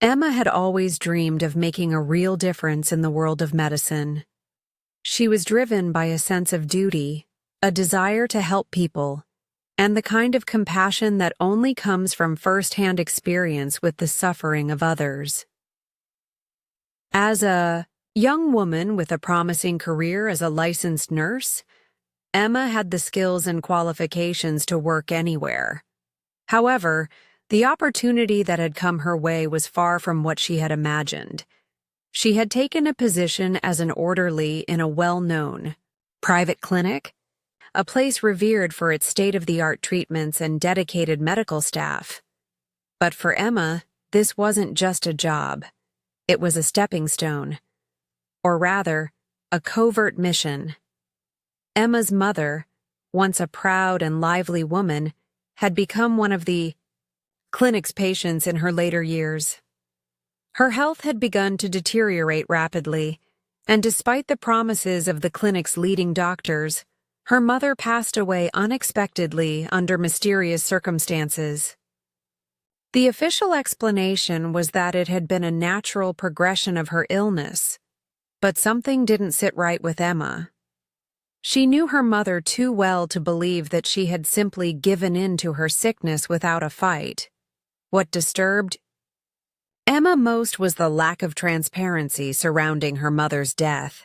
Emma had always dreamed of making a real difference in the world of medicine. She was driven by a sense of duty, a desire to help people, and the kind of compassion that only comes from first-hand experience with the suffering of others. As a young woman with a promising career as a licensed nurse, Emma had the skills and qualifications to work anywhere. However, the opportunity that had come her way was far from what she had imagined. She had taken a position as an orderly in a well-known private clinic, a place revered for its state-of-the-art treatments and dedicated medical staff. But for Emma, this wasn't just a job. It was a stepping stone, or rather, a covert mission. Emma's mother, once a proud and lively woman, had become one of the clinic's patients in her later years. Her health had begun to deteriorate rapidly, and despite the promises of the clinic's leading doctors, her mother passed away unexpectedly under mysterious circumstances. The official explanation was that it had been a natural progression of her illness, but something didn't sit right with Emma. She knew her mother too well to believe that she had simply given in to her sickness without a fight. What disturbed Emma most was the lack of transparency surrounding her mother's death.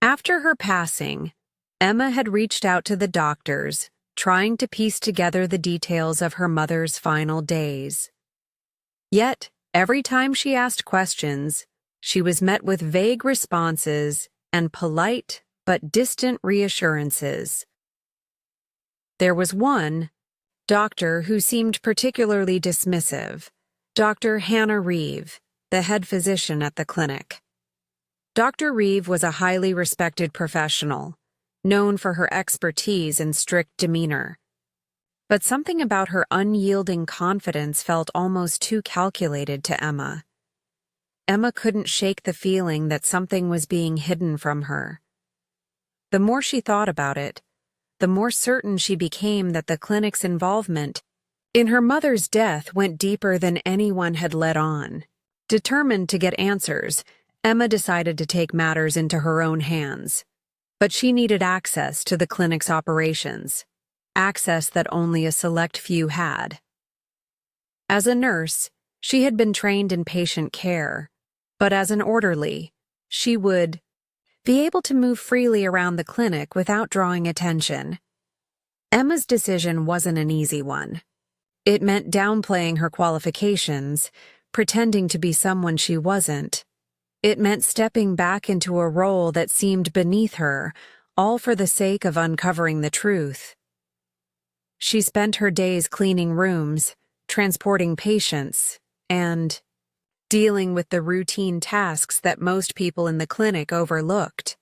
After her passing, Emma had reached out to the doctors, trying to piece together the details of her mother's final days. Yet, every time she asked questions, she was met with vague responses and polite but distant reassurances. There was one doctor who seemed particularly dismissive, Dr. Hannah Reeve, the head physician at the clinic. Dr. Reeve was a highly respected professional, known for her expertise and strict demeanor. But something about her unyielding confidence felt almost too calculated to Emma. Emma couldn't shake the feeling that something was being hidden from her. The more she thought about it, the more certain she became that the clinic's involvement in her mother's death went deeper than anyone had let on. Determined to get answers, Emma decided to take matters into her own hands. But she needed access to the clinic's operations, access that only a select few had. As a nurse, she had been trained in patient care, but as an orderly, she would be able to move freely around the clinic without drawing attention. Emma's decision wasn't an easy one. It meant downplaying her qualifications, pretending to be someone she wasn't. It meant stepping back into a role that seemed beneath her, all for the sake of uncovering the truth. She spent her days cleaning rooms, transporting patients, and dealing with the routine tasks that most people in the clinic overlooked.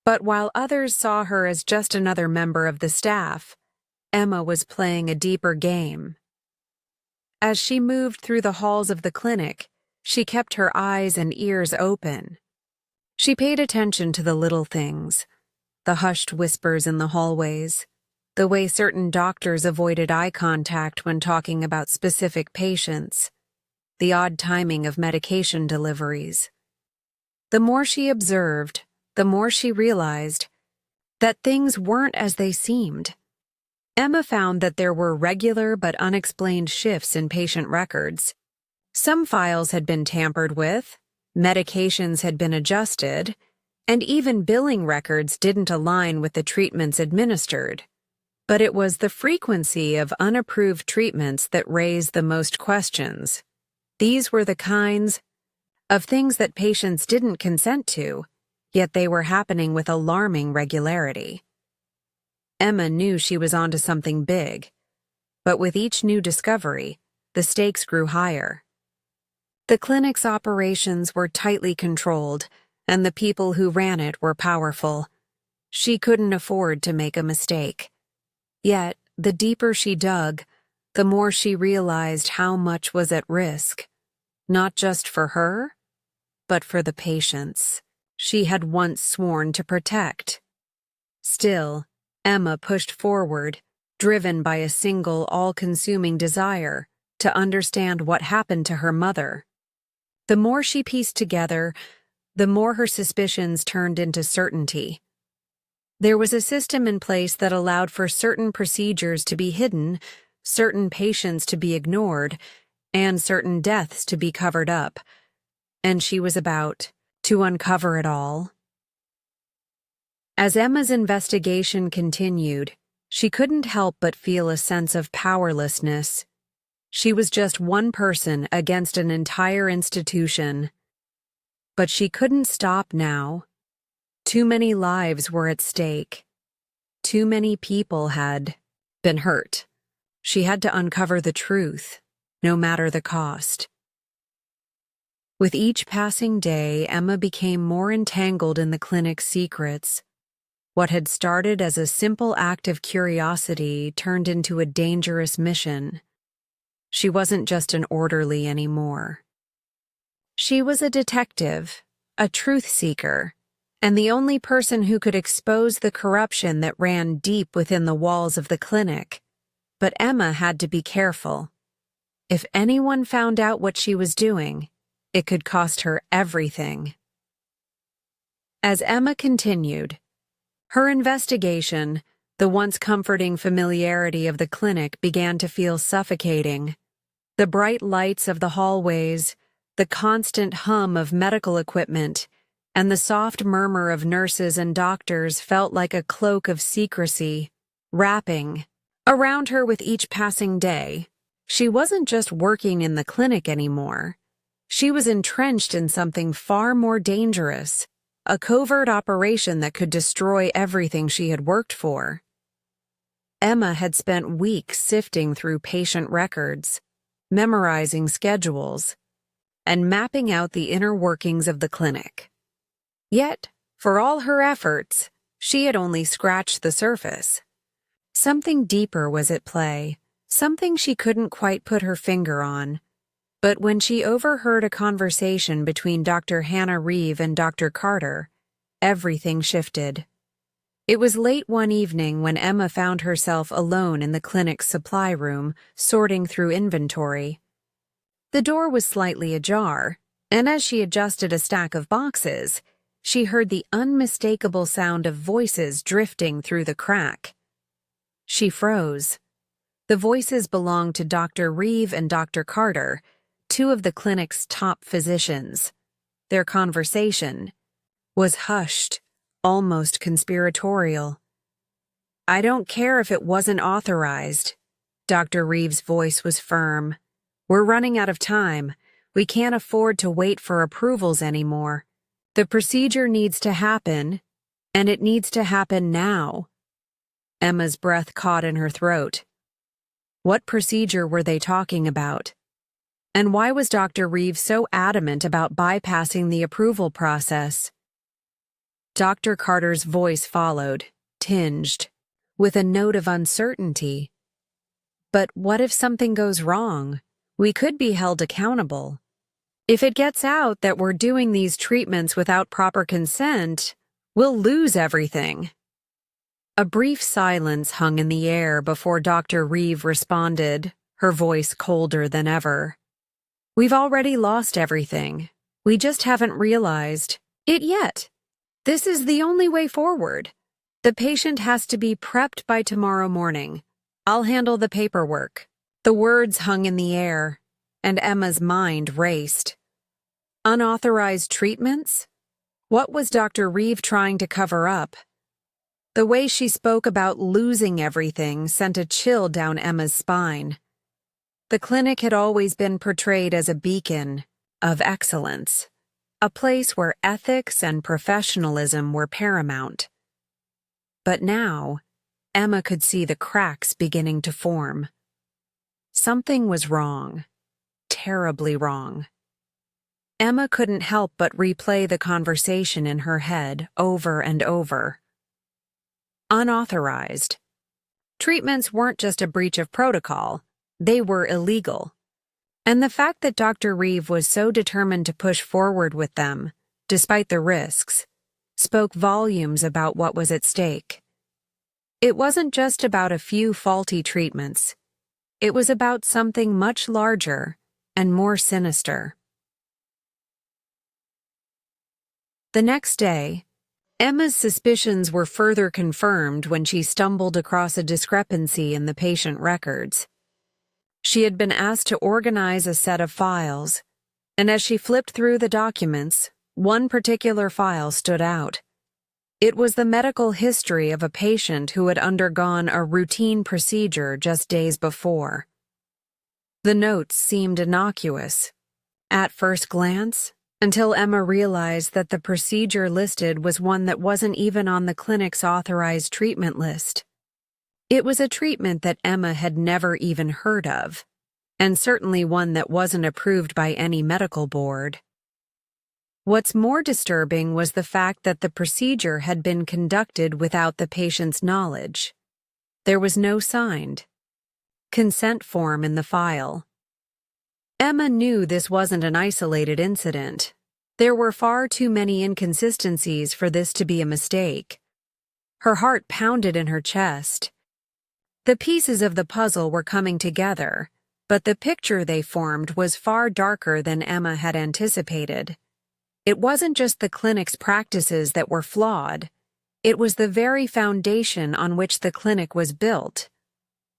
But while others saw her as just another member of the staff, Emma was playing a deeper game. As she moved through the halls of the clinic, she kept her eyes and ears open. She paid attention to the little things, the hushed whispers in the hallways, the way certain doctors avoided eye contact when talking about specific patients, the odd timing of medication deliveries. The more she observed, the more she realized that things weren't as they seemed. Emma found that there were regular but unexplained shifts in patient records. Some files had been tampered with, medications had been adjusted, and even billing records didn't align with the treatments administered. But it was the frequency of unapproved treatments that raised the most questions. These were the kinds of things that patients didn't consent to, yet they were happening with alarming regularity. Emma knew she was onto something big, but with each new discovery, the stakes grew higher. The clinic's operations were tightly controlled, and the people who ran it were powerful. She couldn't afford to make a mistake. Yet, the deeper she dug, the more she realized how much was at risk, not just for her, but for the patients she had once sworn to protect. Still, Emma pushed forward, driven by a single all-consuming desire to understand what happened to her mother. The more she pieced together, the more her suspicions turned into certainty. There was a system in place that allowed for certain procedures to be hidden, certain patients to be ignored, and certain deaths to be covered up, and she was about to uncover it all. As Emma's investigation continued, she couldn't help but feel a sense of powerlessness. She was just one person against an entire institution. But she couldn't stop now. Too many lives were at stake. Too many people had been hurt. She had to uncover the truth, no matter the cost. With each passing day, Emma became more entangled in the clinic's secrets. What had started as a simple act of curiosity turned into a dangerous mission. She wasn't just an orderly anymore. She was a detective, a truth seeker, and the only person who could expose the corruption that ran deep within the walls of the clinic. But Emma had to be careful. If anyone found out what she was doing, it could cost her everything. As Emma continued, her investigation, the once comforting familiarity of the clinic began to feel suffocating. The bright lights of the hallways, the constant hum of medical equipment, and the soft murmur of nurses and doctors felt like a cloak of secrecy, wrapping around her with each passing day. She wasn't just working in the clinic anymore. She was entrenched in something far more dangerous, a covert operation that could destroy everything she had worked for. Emma had spent weeks sifting through patient records, memorizing schedules, and mapping out the inner workings of the clinic. Yet, for all her efforts, she had only scratched the surface. Something deeper was at play, something she couldn't quite put her finger on. But when she overheard a conversation between Dr. Hannah Reeve and Dr. Carter, everything shifted. It was late one evening when Emma found herself alone in the clinic's supply room, sorting through inventory. The door was slightly ajar, and as she adjusted a stack of boxes, she heard the unmistakable sound of voices drifting through the crack. She froze. The voices belonged to Dr. Reeve and Dr. Carter, two of the clinic's top physicians. Their conversation was hushed, almost conspiratorial. "I don't care if it wasn't authorized." Dr. Reeve's voice was firm. "We're running out of time. We can't afford to wait for approvals anymore. The procedure needs to happen, and it needs to happen now." Emma's breath caught in her throat. What procedure were they talking about? And why was Dr. Reeve so adamant about bypassing the approval process? Dr. Carter's voice followed, tinged, with a note of uncertainty. "But what if something goes wrong? We could be held accountable. If it gets out that we're doing these treatments without proper consent, we'll lose everything." A brief silence hung in the air before Dr. Reeve responded, her voice colder than ever. "We've already lost everything. We just haven't realized it yet. This is the only way forward. The patient has to be prepped by tomorrow morning. I'll handle the paperwork." The words hung in the air, and Emma's mind raced. Unauthorized treatments? What was Dr. Reeve trying to cover up? The way she spoke about losing everything sent a chill down Emma's spine. The clinic had always been portrayed as a beacon of excellence, a place where ethics and professionalism were paramount. But now, Emma could see the cracks beginning to form. Something was wrong, terribly wrong. Emma couldn't help but replay the conversation in her head over and over. Unauthorized. Treatments weren't just a breach of protocol, they were illegal. And the fact that Dr. Reeve was so determined to push forward with them, despite the risks, spoke volumes about what was at stake. It wasn't just about a few faulty treatments. It was about something much larger and more sinister. The next day, Emma's suspicions were further confirmed when she stumbled across a discrepancy in the patient records. She had been asked to organize a set of files, and as she flipped through the documents, one particular file stood out. It was the medical history of a patient who had undergone a routine procedure just days before. The notes seemed innocuous, at first glance, until Emma realized that the procedure listed was one that wasn't even on the clinic's authorized treatment list. It was a treatment that Emma had never even heard of, and certainly one that wasn't approved by any medical board. What's more disturbing was the fact that the procedure had been conducted without the patient's knowledge. There was no signed consent form in the file. Emma knew this wasn't an isolated incident. There were far too many inconsistencies for this to be a mistake. Her heart pounded in her chest. The pieces of the puzzle were coming together, but the picture they formed was far darker than Emma had anticipated. It wasn't just the clinic's practices that were flawed. It was the very foundation on which the clinic was built.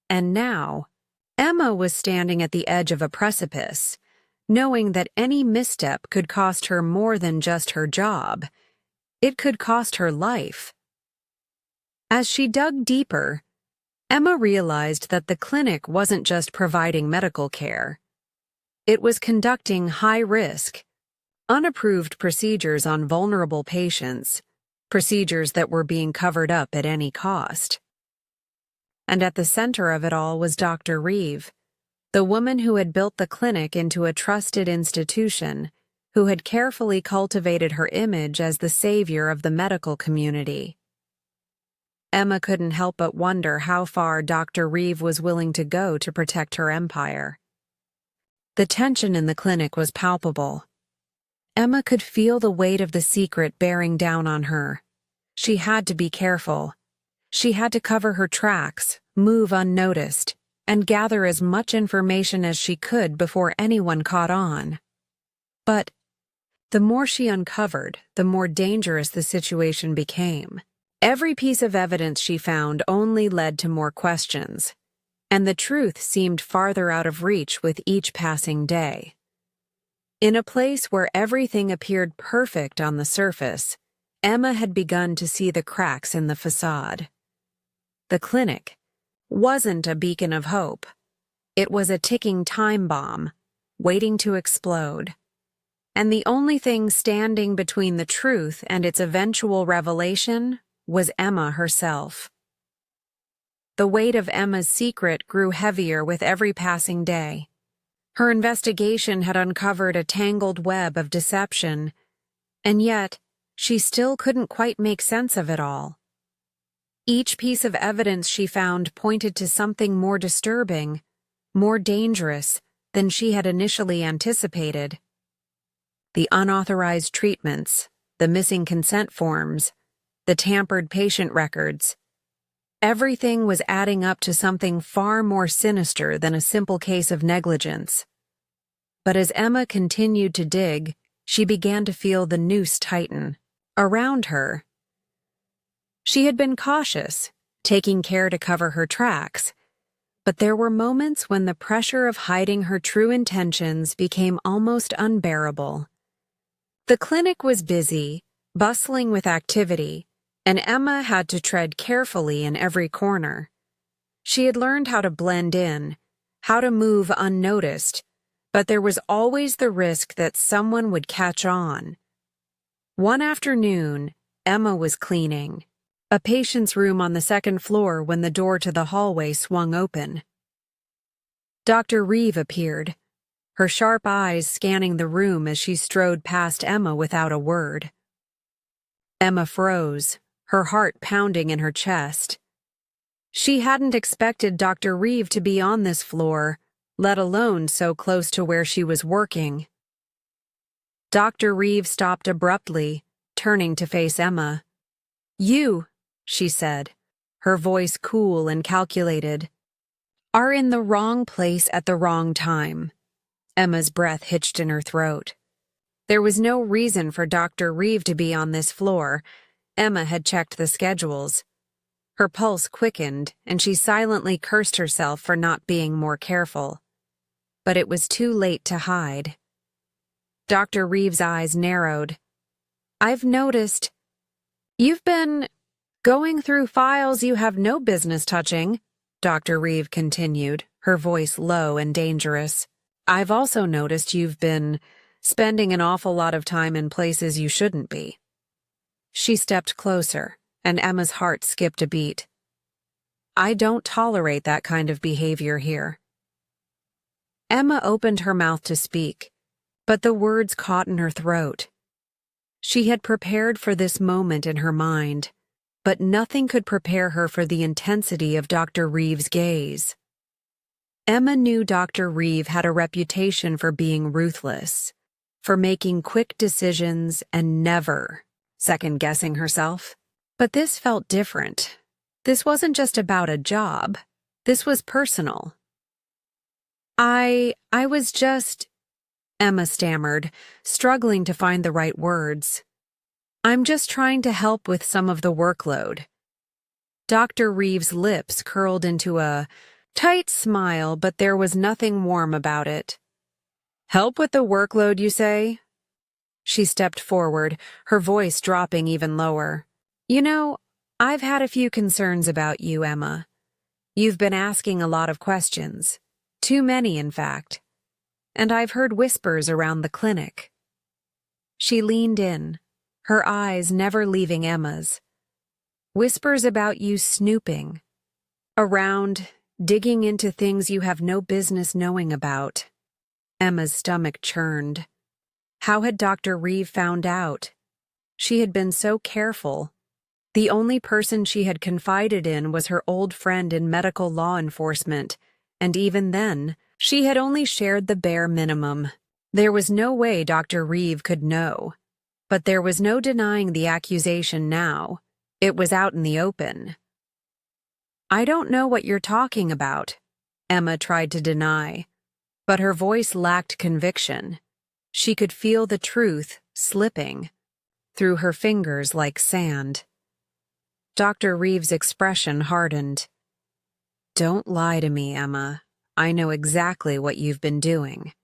And now, Emma was standing at the edge of a precipice, knowing that any misstep could cost her more than just her job. It could cost her life. As she dug deeper, Emma realized that the clinic wasn't just providing medical care. It was conducting high-risk, unapproved procedures on vulnerable patients, procedures that were being covered up at any cost. And at the center of it all was Dr. Reeve, the woman who had built the clinic into a trusted institution, who had carefully cultivated her image as the savior of the medical community. Emma couldn't help but wonder how far Dr. Reeve was willing to go to protect her empire. The tension in the clinic was palpable. Emma could feel the weight of the secret bearing down on her. She had to be careful. She had to cover her tracks, move unnoticed, and gather as much information as she could before anyone caught on. But the more she uncovered, the more dangerous the situation became. Every piece of evidence she found only led to more questions, and the truth seemed farther out of reach with each passing day. In a place where everything appeared perfect on the surface, Emma had begun to see the cracks in the facade. The clinic wasn't a beacon of hope. It was a ticking time bomb, waiting to explode. And the only thing standing between the truth and its eventual revelation was Emma herself. The weight of Emma's secret grew heavier with every passing day. Her investigation had uncovered a tangled web of deception, and yet she still couldn't quite make sense of it all. Each piece of evidence she found pointed to something more disturbing, more dangerous than she had initially anticipated. The unauthorized treatments, the missing consent forms, the tampered patient records. Everything was adding up to something far more sinister than a simple case of negligence. But as Emma continued to dig, she began to feel the noose tighten around her. She had been cautious, taking care to cover her tracks, but there were moments when the pressure of hiding her true intentions became almost unbearable. The clinic was busy, bustling with activity, and Emma had to tread carefully in every corner. She had learned how to blend in, how to move unnoticed, but there was always the risk that someone would catch on. One afternoon, Emma was cleaning a patient's room on the second floor when the door to the hallway swung open. Dr. Reeve appeared, her sharp eyes scanning the room as she strode past Emma without a word. Emma froze, her heart pounding in her chest. She hadn't expected Dr. Reeve to be on this floor, let alone so close to where she was working. Dr. Reeve stopped abruptly, turning to face Emma. "You," she said, her voice cool and calculated. are in the wrong place at the wrong time. Emma's breath hitched in her throat. There was no reason for Dr. Reeve to be on this floor. Emma had checked the schedules. Her pulse quickened, and she silently cursed herself for not being more careful. But it was too late to hide. Dr. Reeve's eyes narrowed. "I've noticed. You've been going through files you have no business touching," Dr. Reeve continued, her voice low and dangerous. "I've also noticed you've been spending an awful lot of time in places you shouldn't be." She stepped closer, and Emma's heart skipped a beat. "I don't tolerate that kind of behavior here." Emma opened her mouth to speak, but the words caught in her throat. She had prepared for this moment in her mind, but nothing could prepare her for the intensity of Dr. Reeve's gaze. Emma knew Dr. Reeve had a reputation for being ruthless, for making quick decisions and never second-guessing herself. But this felt different. This wasn't just about a job. This was personal. I was just," Emma stammered, struggling to find the right words. "I'm just trying to help with some of the workload." Dr. Reeve's lips curled into a tight smile, but there was nothing warm about it. "Help with the workload, you say?" She stepped forward, her voice dropping even lower. "You know, I've had a few concerns about you, Emma. You've been asking a lot of questions. Too many, in fact. And I've heard whispers around the clinic." She leaned in, her eyes never leaving Emma's. "Whispers about you snooping. Around, digging into things you have no business knowing about." Emma's stomach churned. How had Dr. Reeve found out? She had been so careful. The only person she had confided in was her old friend in medical law enforcement, and even then, she had only shared the bare minimum. There was no way Dr. Reeve could know. But there was no denying the accusation now. It was out in the open. "I don't know what you're talking about," Emma tried to deny, but her voice lacked conviction. She could feel the truth slipping through her fingers like sand. Dr. Reeve's expression hardened. "Don't lie to me, Emma. I know exactly what you've been doing.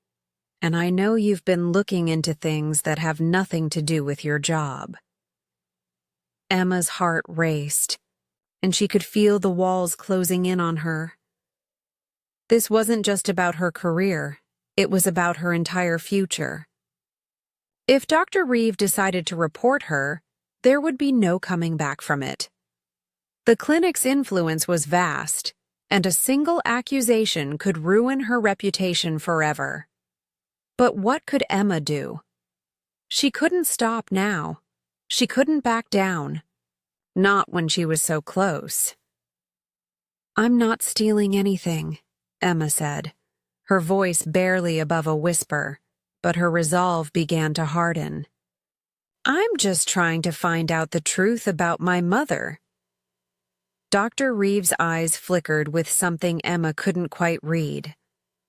And I know you've been looking into things that have nothing to do with your job." Emma's heart raced, and she could feel the walls closing in on her. This wasn't just about her career, it was about her entire future. If Dr. Reeve decided to report her, there would be no coming back from it. The clinic's influence was vast, and a single accusation could ruin her reputation forever. But what could Emma do? She couldn't stop now. She couldn't back down. Not when she was so close. "I'm not stealing anything," Emma said, her voice barely above a whisper, but her resolve began to harden. "I'm just trying to find out the truth about my mother." Dr. Reeve's eyes flickered with something Emma couldn't quite read.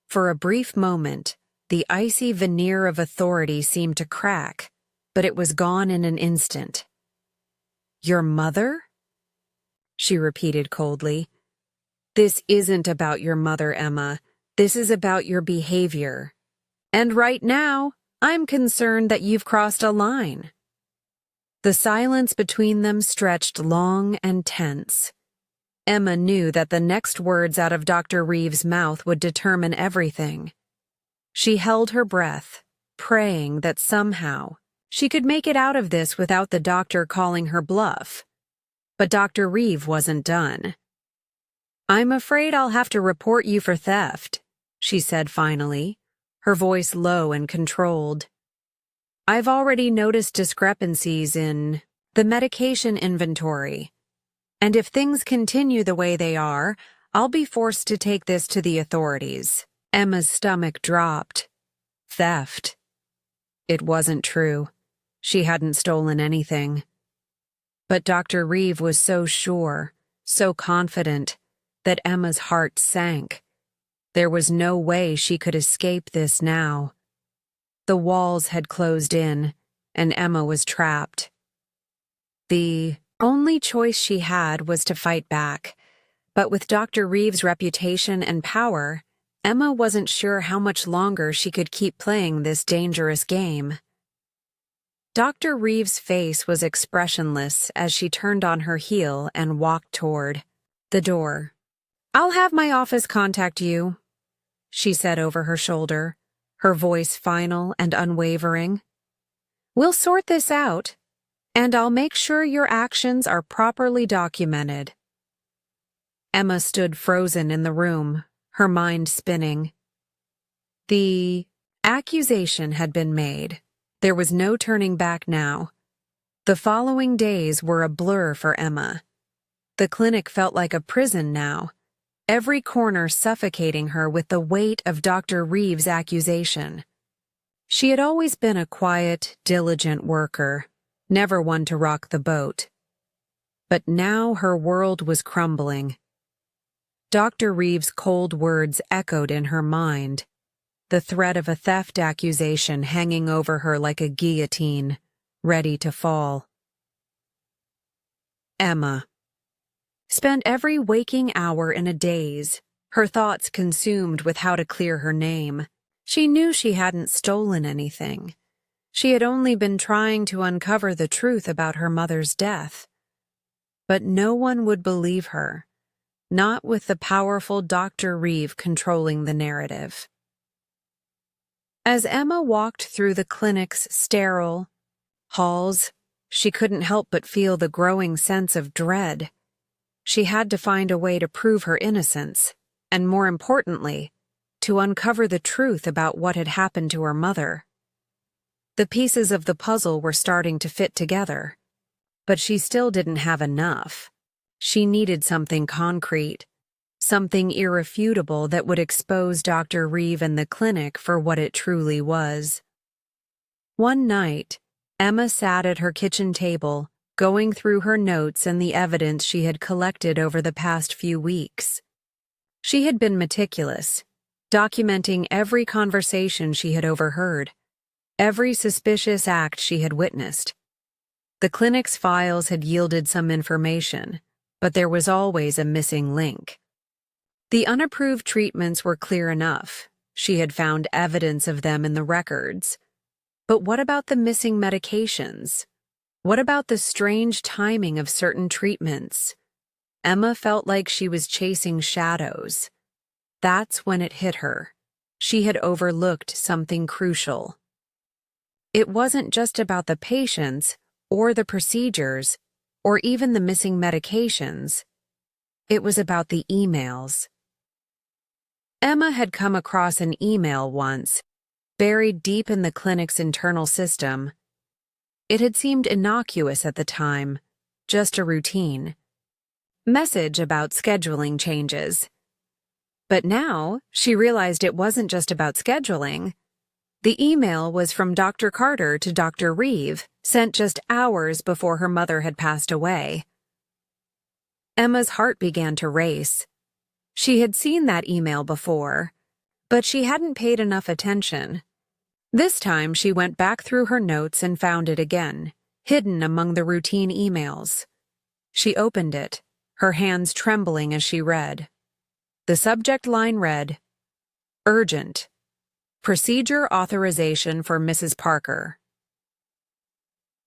For a brief moment, the icy veneer of authority seemed to crack, but it was gone in an instant. "Your mother?" she repeated coldly. "This isn't about your mother, Emma. This is about your behavior. And right now, I'm concerned that you've crossed a line." The silence between them stretched long and tense. Emma knew that the next words out of Dr. Reeve's mouth would determine everything. She held her breath, praying that somehow she could make it out of this without the doctor calling her bluff. But Dr. Reeve wasn't done. "I'm afraid I'll have to report you for theft," she said finally, her voice low and controlled. "I've already noticed discrepancies in the medication inventory. And if things continue the way they are, I'll be forced to take this to the authorities." Emma's stomach dropped. Theft. It wasn't true. She hadn't stolen anything. But Dr. Reeve was so sure, so confident, that Emma's heart sank, There was no way she could escape this now. The walls had closed in, and Emma was trapped. The only choice she had was to fight back, but with Dr. Reeves' reputation and power, Emma wasn't sure how much longer she could keep playing this dangerous game. Dr. Reeves' face was expressionless as she turned on her heel and walked toward the door. "I'll have my office contact you," she said over her shoulder, her voice final and unwavering. "We'll sort this out, and I'll make sure your actions are properly documented." Emma stood frozen in the room, her mind spinning. The accusation had been made. There was no turning back now. The following days were a blur for Emma. The clinic felt like a prison now, every corner suffocating her with the weight of Dr. Reeves' accusation. She had always been a quiet, diligent worker, never one to rock the boat. But now her world was crumbling. Dr. Reeves' cold words echoed in her mind, the threat of a theft accusation hanging over her like a guillotine, ready to fall. Emma spent every waking hour in a daze, her thoughts consumed with how to clear her name. She knew she hadn't stolen anything. She had only been trying to uncover the truth about her mother's death. But no one would believe her, not with the powerful Dr. Reeve controlling the narrative. As Emma walked through the clinic's sterile halls, she couldn't help but feel the growing sense of dread. She had to find a way to prove her innocence, and more importantly, to uncover the truth about what had happened to her mother. The pieces of the puzzle were starting to fit together, but she still didn't have enough. She needed something concrete, something irrefutable that would expose Dr. Reeve and the clinic for what it truly was. One night, Emma sat at her kitchen table, going through her notes and the evidence she had collected over the past few weeks. She had been meticulous, documenting every conversation she had overheard, every suspicious act she had witnessed. The clinic's files had yielded some information, but there was always a missing link. The unapproved treatments were clear enough. She had found evidence of them in the records. But what about the missing medications? What about the strange timing of certain treatments? Emma felt like she was chasing shadows. That's when it hit her. She had overlooked something crucial. It wasn't just about the patients, or the procedures, or even the missing medications. It was about the emails. Emma had come across an email once, buried deep in the clinic's internal system. It had seemed innocuous at the time, just a routine message about scheduling changes. But now, she realized it wasn't just about scheduling. The email was from Dr. Carter to Dr. Reeve, sent just hours before her mother had passed away. Emma's heart began to race. She had seen that email before, but she hadn't paid enough attention. This time she went back through her notes and found it again, hidden among the routine emails. She opened it, her hands trembling as she read. The subject line read, "Urgent. Procedure authorization for Mrs. Parker."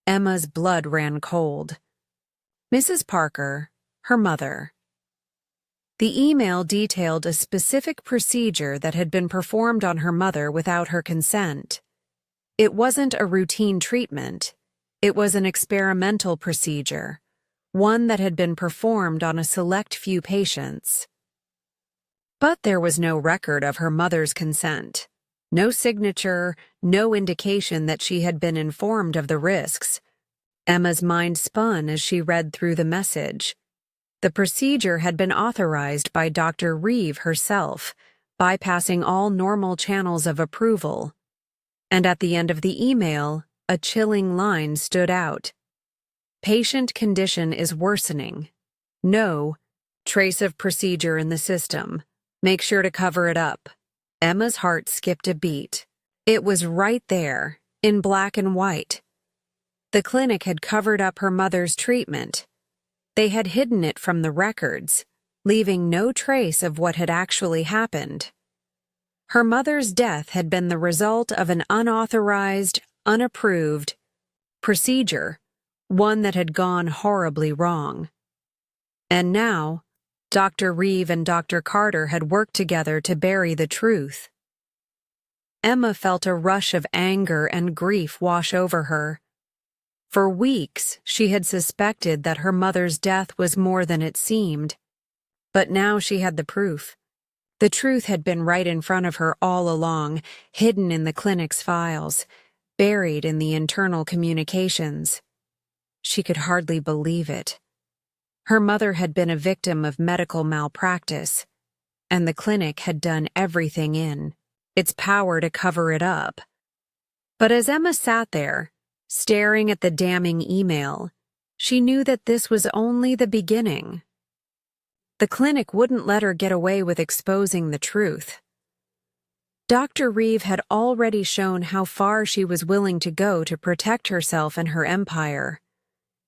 Emma's blood ran cold. Mrs. Parker, her mother. The email detailed a specific procedure that had been performed on her mother without her consent. It wasn't a routine treatment. It was an experimental procedure, one that had been performed on a select few patients. But there was no record of her mother's consent. No signature, no indication that she had been informed of the risks. Emma's mind spun as she read through the message. The procedure had been authorized by Dr. Reeve herself, bypassing all normal channels of approval. And at the end of the email, a chilling line stood out. Patient condition is worsening. No trace of procedure in the system. Make sure to cover it up. Emma's heart skipped a beat. It was right there, in black and white. The clinic had covered up her mother's treatment. They had hidden it from the records, leaving no trace of what had actually happened. Her mother's death had been the result of an unauthorized, unapproved procedure, one that had gone horribly wrong. And now, Dr. Reeve and Dr. Carter had worked together to bury the truth. Emma felt a rush of anger and grief wash over her. For weeks, she had suspected that her mother's death was more than it seemed. But now she had the proof. The truth had been right in front of her all along, hidden in the clinic's files, buried in the internal communications. She could hardly believe it. Her mother had been a victim of medical malpractice, and the clinic had done everything in its power to cover it up. But as Emma sat there, staring at the damning email, she knew that this was only the beginning. The clinic wouldn't let her get away with exposing the truth. Dr. Reeve had already shown how far she was willing to go to protect herself and her empire.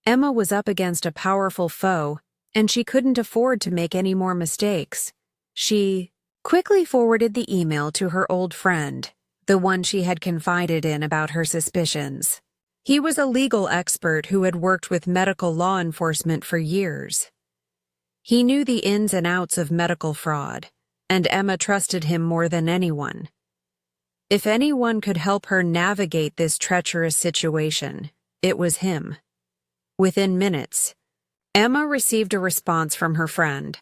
Emma was up against a powerful foe, and she couldn't afford to make any more mistakes. She quickly forwarded the email to her old friend, the one she had confided in about her suspicions. He was a legal expert who had worked with medical law enforcement for years. He knew the ins and outs of medical fraud, and Emma trusted him more than anyone. If anyone could help her navigate this treacherous situation, it was him. Within minutes, Emma received a response from her friend.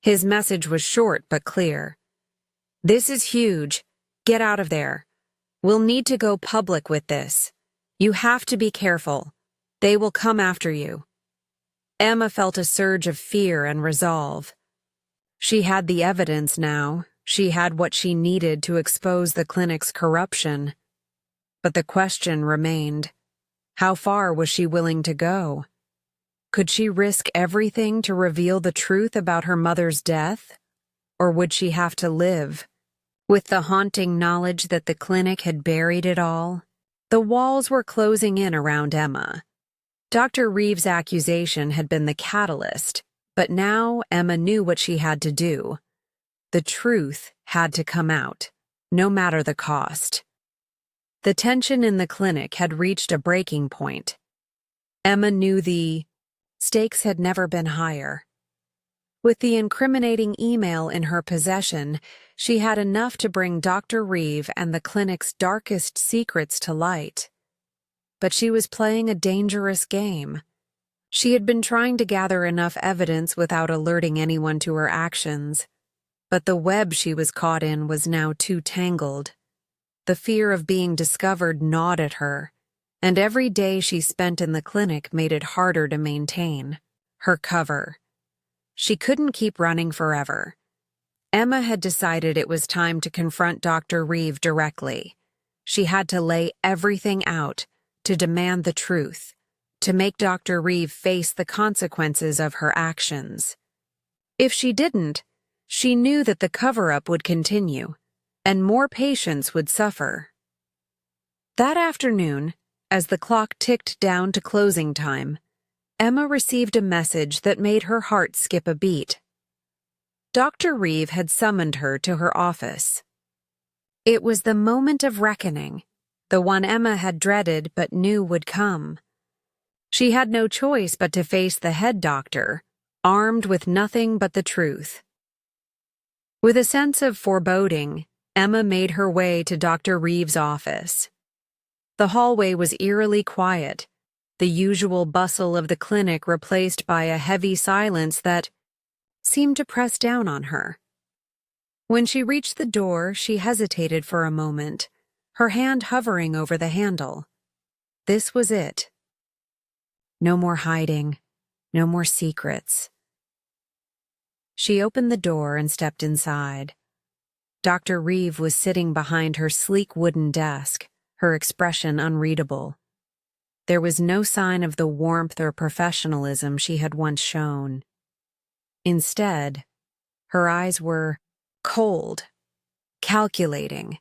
His message was short but clear. "This is huge. Get out of there. We'll need to go public with this. You have to be careful. They will come after you." Emma felt a surge of fear and resolve. She had the evidence now. She had what she needed to expose the clinic's corruption. But the question remained. How far was she willing to go? Could she risk everything to reveal the truth about her mother's death? Or would she have to live with the haunting knowledge that the clinic had buried it all? The walls were closing in around Emma. Dr. Reeve's accusation had been the catalyst, but now Emma knew what she had to do. The truth had to come out, no matter the cost. The tension in the clinic had reached a breaking point. Emma knew the stakes had never been higher. With the incriminating email in her possession, she had enough to bring Dr. Reeve and the clinic's darkest secrets to light. But she was playing a dangerous game. She had been trying to gather enough evidence without alerting anyone to her actions. But the web she was caught in was now too tangled. The fear of being discovered gnawed at her, and every day she spent in the clinic made it harder to maintain her cover. She couldn't keep running forever. Emma had decided it was time to confront Dr. Reeve directly. She had to lay everything out, to demand the truth, to make Dr. Reeve face the consequences of her actions. If she didn't, she knew that the cover-up would continue, and more patients would suffer. That afternoon, as the clock ticked down to closing time, Emma received a message that made her heart skip a beat. Dr. Reeve had summoned her to her office. It was the moment of reckoning, the one Emma had dreaded but knew would come. She had no choice but to face the head doctor, armed with nothing but the truth. With a sense of foreboding, Emma made her way to Dr. Reeve's office. The hallway was eerily quiet, the usual bustle of the clinic replaced by a heavy silence that seemed to press down on her. When she reached the door, she hesitated for a moment, her hand hovering over the handle. This was it. No more hiding, no more secrets. She opened the door and stepped inside. Dr. Reeve was sitting behind her sleek wooden desk, her expression unreadable. There was no sign of the warmth or professionalism she had once shown. Instead, her eyes were Cold. Calculating.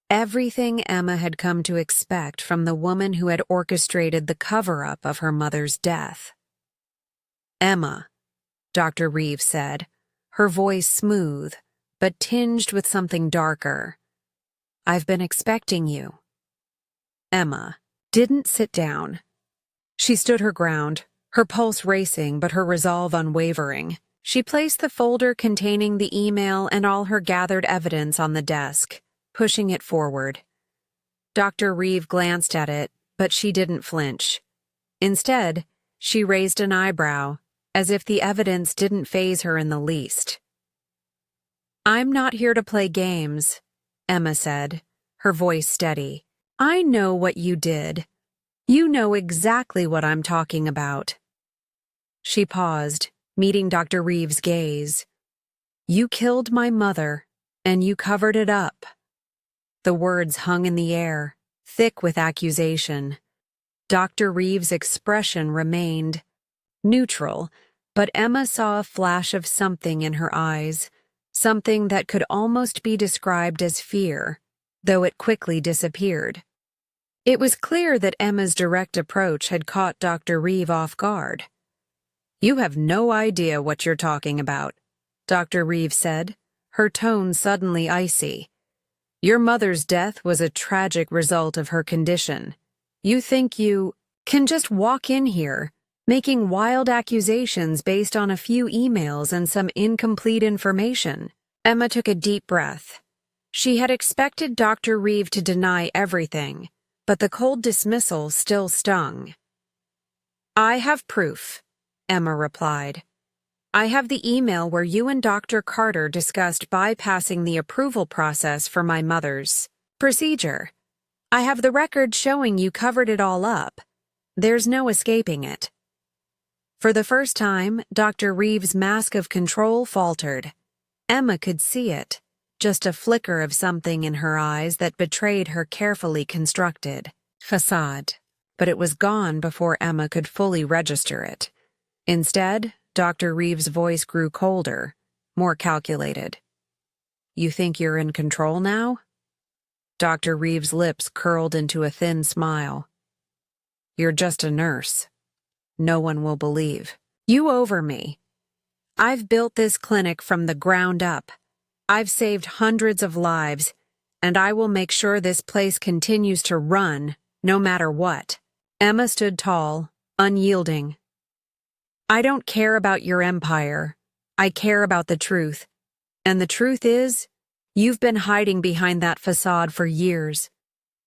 Everything Emma had come to expect from the woman who had orchestrated the cover-up of her mother's death. "Emma," Dr. Reeves said, her voice smooth, but tinged with something darker. "I've been expecting you." Emma didn't sit down. She stood her ground, her pulse racing but her resolve unwavering. She placed the folder containing the email and all her gathered evidence on the desk, pushing it forward. Dr. Reeve glanced at it, but she didn't flinch. Instead, she raised an eyebrow, as if the evidence didn't faze her in the least. "I'm not here to play games," Emma said, her voice steady. "I know what you did. You know exactly what I'm talking about." She paused, meeting Dr. Reeves' gaze. "You killed my mother, and you covered it up." The words hung in the air, thick with accusation. Dr. Reeves' expression remained neutral, but Emma saw a flash of something in her eyes, something that could almost be described as fear, though it quickly disappeared. It was clear that Emma's direct approach had caught Dr. Reeve off guard. "You have no idea what you're talking about," Dr. Reeve said, her tone suddenly icy. "Your mother's death was a tragic result of her condition. You think you can just walk in here, making wild accusations based on a few emails and some incomplete information." Emma took a deep breath. She had expected Dr. Reeve to deny everything, but the cold dismissal still stung. "I have proof," Emma replied. "I have the email where you and Dr. Carter discussed bypassing the approval process for my mother's procedure. I have the record showing you covered it all up. There's no escaping it." For the first time, Dr. Reeves' mask of control faltered. Emma could see it, just a flicker of something in her eyes that betrayed her carefully constructed facade. But it was gone before Emma could fully register it. Instead, Dr. Reeves' voice grew colder, more calculated. "You think you're in control now?" Dr. Reeves' lips curled into a thin smile. "You're just a nurse. No one will believe. You over me. I've built this clinic from the ground up. I've saved hundreds of lives, and I will make sure this place continues to run, no matter what." Emma stood tall, unyielding. "I don't care about your empire. I care about the truth. And the truth is, you've been hiding behind that facade for years.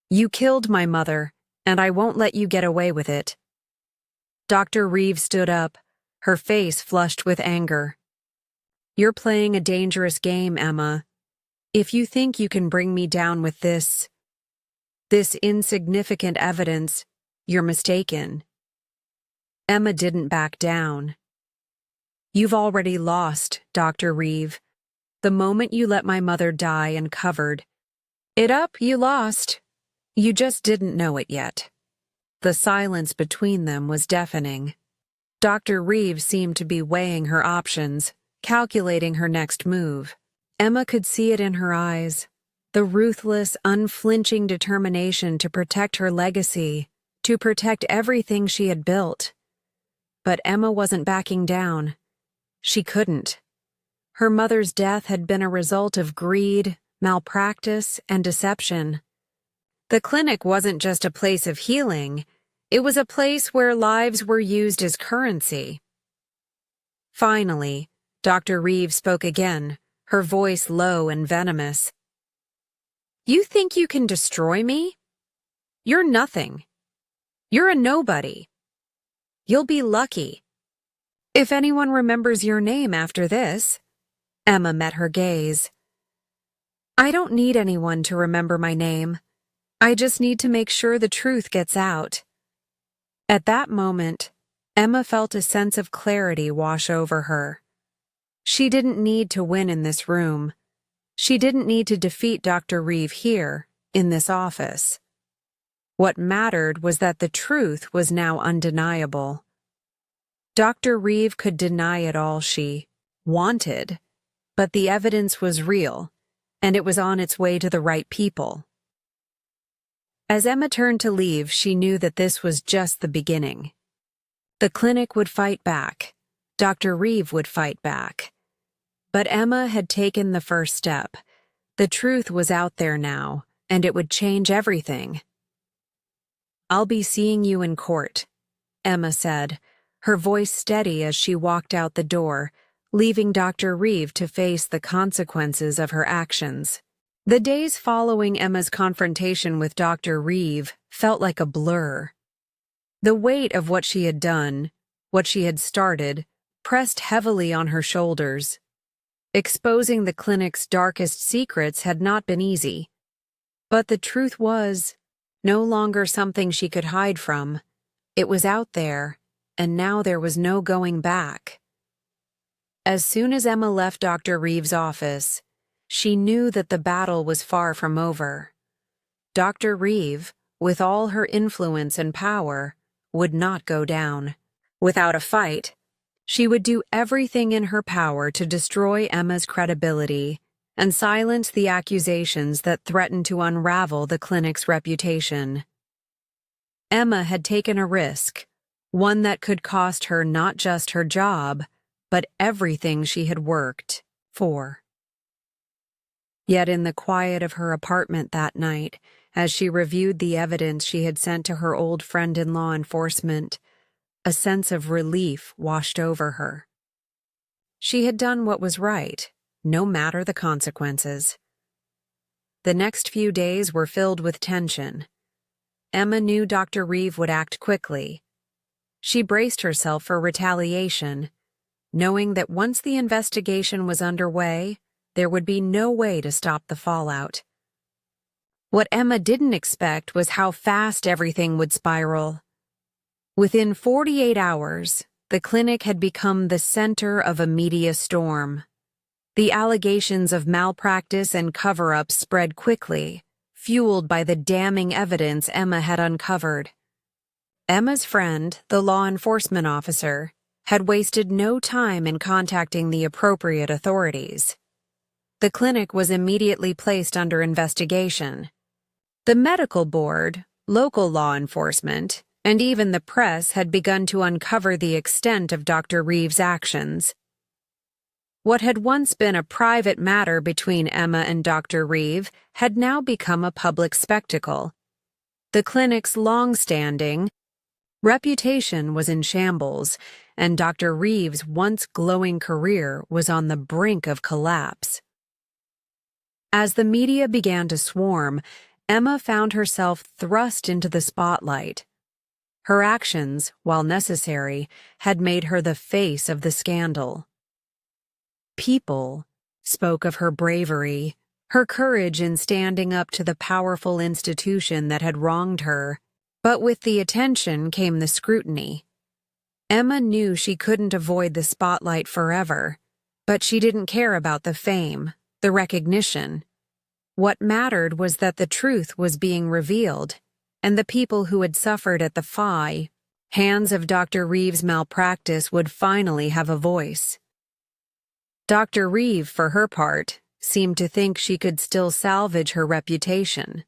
You killed my mother, and I won't let you get away with it." Dr. Reeves stood up, her face flushed with anger. "You're playing a dangerous game, Emma. If you think you can bring me down with this insignificant evidence, you're mistaken." Emma didn't back down. "You've already lost, Dr. Reeve. The moment you let my mother die and covered it up, you lost. You just didn't know it yet." The silence between them was deafening. Dr. Reeve seemed to be weighing her options, calculating her next move. Emma could see it in her eyes, the ruthless, unflinching determination to protect her legacy, to protect everything she had built. But Emma wasn't backing down. She couldn't. Her mother's death had been a result of greed, malpractice, and deception. The clinic wasn't just a place of healing, it was a place where lives were used as currency. Finally, Dr. Reeves spoke again, her voice low and venomous. "You think you can destroy me? You're nothing. You're a nobody. You'll be lucky if anyone remembers your name after this." Emma met her gaze. "I don't need anyone to remember my name. I just need to make sure the truth gets out." At that moment, Emma felt a sense of clarity wash over her. She didn't need to win in this room. She didn't need to defeat Dr. Reeve here, in this office. What mattered was that the truth was now undeniable. Dr. Reeve could deny it all she wanted, But the evidence was real, and it was on its way to the right people. As Emma turned to leave, she knew that this was just the beginning. The clinic would fight back. Dr. Reeve would fight back. But Emma had taken the first step. The truth was out there now, and it would change everything. "I'll be seeing you in court," Emma said, her voice steady as she walked out the door, leaving Dr. Reeve to face the consequences of her actions. The days following Emma's confrontation with Dr. Reeve felt like a blur. The weight of what she had done, what she had started, pressed heavily on her shoulders. Exposing the clinic's darkest secrets had not been easy. But the truth was no longer something she could hide from. It was out there, and now there was no going back. As soon as Emma left Dr. Reeve's office, she knew that the battle was far from over. Dr. Reeve, with all her influence and power, would not go down. Without a fight, she would do everything in her power to destroy Emma's credibility and silence the accusations that threatened to unravel the clinic's reputation. Emma had taken a risk, one that could cost her not just her job, but everything she had worked for. Yet in the quiet of her apartment that night, as she reviewed the evidence she had sent to her old friend in law enforcement, a sense of relief washed over her. She had done what was right, no matter the consequences. The next few days were filled with tension. Emma knew Dr. Reeve would act quickly. She braced herself for retaliation, knowing that once the investigation was underway, there would be no way to stop the fallout. What Emma didn't expect was how fast everything would spiral. Within 48 hours, the clinic had become the center of a media storm. The allegations of malpractice and cover-ups spread quickly, fueled by the damning evidence Emma had uncovered. Emma's friend, the law enforcement officer, had wasted no time in contacting the appropriate authorities. The clinic was immediately placed under investigation. The medical board, local law enforcement, and even the press had begun to uncover the extent of Dr. Reeve's actions. What had once been a private matter between Emma and Dr. Reeve had now become a public spectacle. The clinic's long-standing reputation was in shambles, and Dr. Reeve's once glowing career was on the brink of collapse. As the media began to swarm, Emma found herself thrust into the spotlight. Her actions, while necessary, had made her the face of the scandal. People spoke of her bravery, her courage in standing up to the powerful institution that had wronged her, but with the attention came the scrutiny. Emma knew she couldn't avoid the spotlight forever, but she didn't care about the fame, the recognition. What mattered was that the truth was being revealed, and the people who had suffered at the hands of Dr. Reeve's malpractice would finally have a voice. Dr. Reeve, for her part, seemed to think she could still salvage her reputation.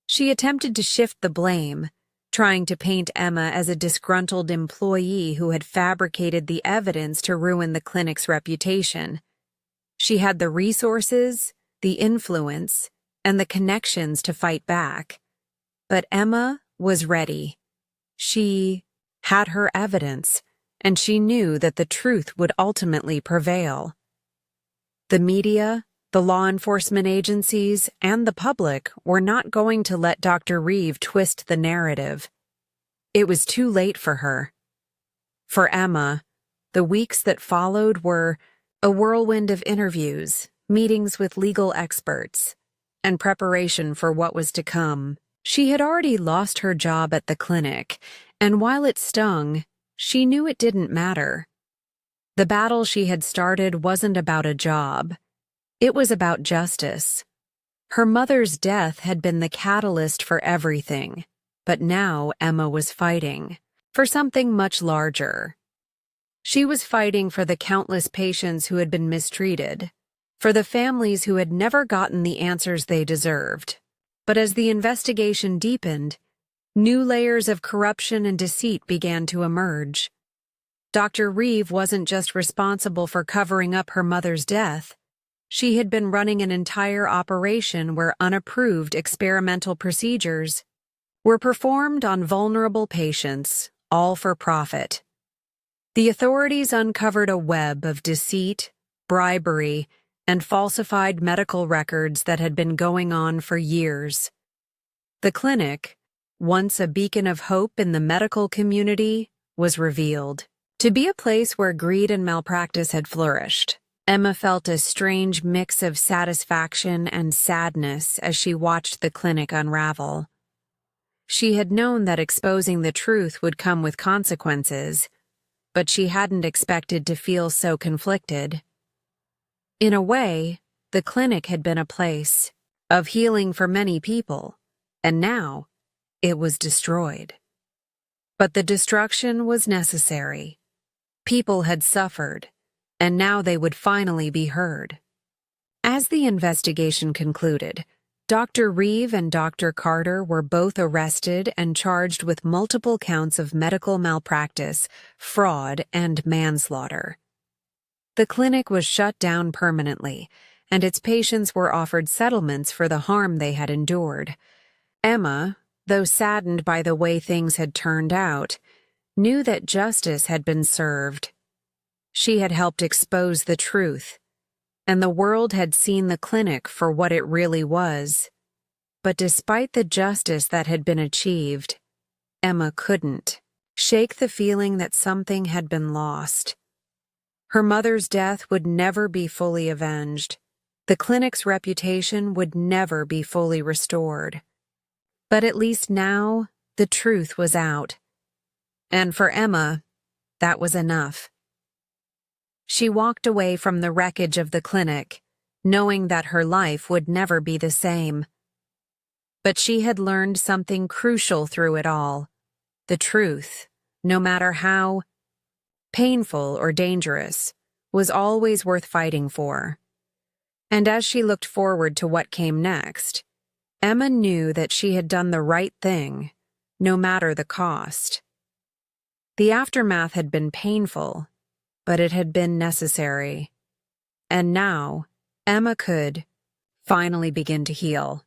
She attempted to shift the blame, trying to paint Emma as a disgruntled employee who had fabricated the evidence to ruin the clinic's reputation. She had the resources, the influence, and the connections to fight back. But Emma was ready. She had her evidence, and she knew that the truth would ultimately prevail. The media, the law enforcement agencies, and the public were not going to let Dr. Reeve twist the narrative. It was too late for her. For Emma, the weeks that followed were a whirlwind of interviews, meetings with legal experts, and preparation for what was to come. She had already lost her job at the clinic, and while it stung, she knew it didn't matter. The battle she had started wasn't about a job. It was about justice. Her mother's death had been the catalyst for everything, but now Emma was fighting for something much larger. She was fighting for the countless patients who had been mistreated, for the families who had never gotten the answers they deserved. But as the investigation deepened, new layers of corruption and deceit began to emerge. Dr. Reeve wasn't just responsible for covering up her mother's death. She had been running an entire operation where unapproved experimental procedures were performed on vulnerable patients, all for profit. The authorities uncovered a web of deceit, bribery, and falsified medical records that had been going on for years. The clinic, once a beacon of hope in the medical community, was revealed to be a place where greed and malpractice had flourished. Emma felt a strange mix of satisfaction and sadness as she watched the clinic unravel. She had known that exposing the truth would come with consequences, but she hadn't expected to feel so conflicted. In a way, the clinic had been a place of healing for many people, and now it was destroyed. But the destruction was necessary. People had suffered, and now they would finally be heard. As the investigation concluded, Dr. Reeve and Dr. Carter were both arrested and charged with multiple counts of medical malpractice, fraud, and manslaughter. The clinic was shut down permanently, and its patients were offered settlements for the harm they had endured. Emma, though saddened by the way things had turned out, knew that justice had been served. She had helped expose the truth, and the world had seen the clinic for what it really was. But despite the justice that had been achieved, Emma couldn't shake the feeling that something had been lost. Her mother's death would never be fully avenged. The clinic's reputation would never be fully restored. But at least now, the truth was out. And for Emma, that was enough. She walked away from the wreckage of the clinic, knowing that her life would never be the same. But she had learned something crucial through it all. The truth, no matter how painful or dangerous, was always worth fighting for. And as she looked forward to what came next, Emma knew that she had done the right thing, no matter the cost. The aftermath had been painful, but it had been necessary. And now, Emma could finally begin to heal.